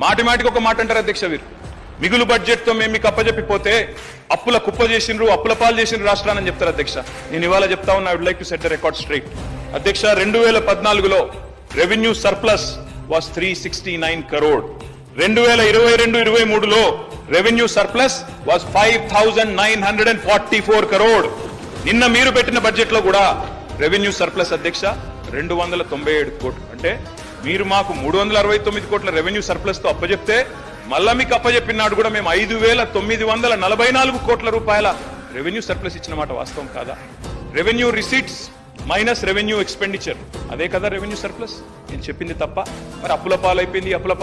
మాటిమాటికి ఒక మాట అంటారు అధ్యక్ష. వీరు మిగులు బడ్జెట్ తో మేము మీకు అప్పజెప్పిపోతే అప్పుల కుప్ప చేసిండ్రు, అప్పుల పాలు చేసిండ్రు రాష్ట్రాన్ని చెప్తారు అధ్యక్ష. నేను ఇవాళ చెప్తా ఉన్నా, I would like to set the record straight. అధ్యక్ష, 2014లో రెవెన్యూ సర్ప్లస్ వాస్ 369 crore. 2022-23లో రెవెన్యూ సర్ప్లస్ వాస్ 5944 crore. నిన్న మీరు పెట్టిన బడ్జెట్ లో కూడా రెవెన్యూ సర్ప్లస్ అధ్యక్ష 297 కోట్లు. అంటే మీరు మాకు 369 కోట్ల రెవెన్యూ సర్ప్లస్ తో అప్పచెప్తే మళ్ళా మీకు అప్పచెప్పినాడు కూడా మేము 5944 కోట్ల రూపాయల రెవెన్యూ సర్ప్లస్ ఇచ్చిన మాట వాస్తవం కాదా? Revenue receipts minus revenue expenditure, అదే కదా రెవెన్యూ సర్ప్లస్. నేను చెప్పింది తప్ప? మరి అప్పుల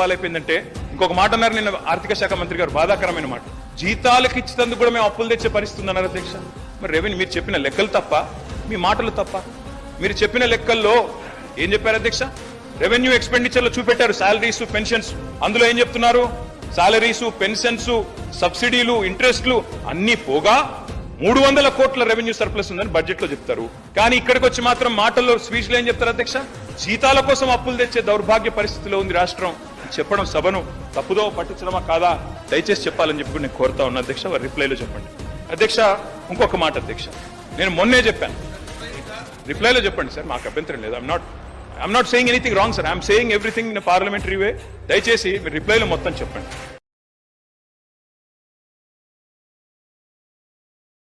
పాలైపోయిందంటే ఇంకొక మాట అన్నారు నిన్న ఆర్థిక శాఖ మంత్రి గారు, బాధాకరమైన మాట. జీతాలకు ఇచ్చినందుకు కూడా మేము అప్పులు తెచ్చే పరిస్థితి ఉందన్నారు అధ్యక్ష. మరి రెవెన్యూ మీరు చెప్పిన లెక్కలు తప్ప, మీ మాటలు తప్ప? మీరు చెప్పిన లెక్కల్లో ఏం చెప్పారు అధ్యక్ష? రెవెన్యూ ఎక్స్పెండిచర్ లో చూపెట్టారు సాలరీస్, పెన్షన్స్. అందులో ఏం చెప్తున్నారు? సాలరీస్, పెన్షన్స్, సబ్సిడీలు, ఇంట్రెస్ట్లు అన్ని పోగా 300 కోట్ల రెవెన్యూ సర్ప్లస్ ఉందని బడ్జెట్ లో చెప్తారు. కానీ ఇక్కడికి వచ్చి మాత్రం మాటల్లో స్పీచ్ లో ఏం చెప్తారు అధ్యక్ష? జీతాల కోసం అప్పులు తెచ్చే దౌర్భాగ్య పరిస్థితిలో ఉంది రాష్ట్రం. చెప్పడం సభను తప్పుదో పట్టించడమా కాదా దయచేసి చెప్పాలని చెప్పి నేను కోరుతా ఉన్నా అధ్యక్ష. వారి రిప్లైలో చెప్పండి అధ్యక్ష. ఇంకొక మాట అధ్యక్ష, నేను మొన్నే చెప్పాను, రిప్లైలో చెప్పండి సార్, మాకు అభ్యంతరం లేదు. I'm not saying anything wrong sir, I'm saying everything in parliamentary way. దయచేసి మీరు రిప్లైలో మొత్తం చెప్పండి.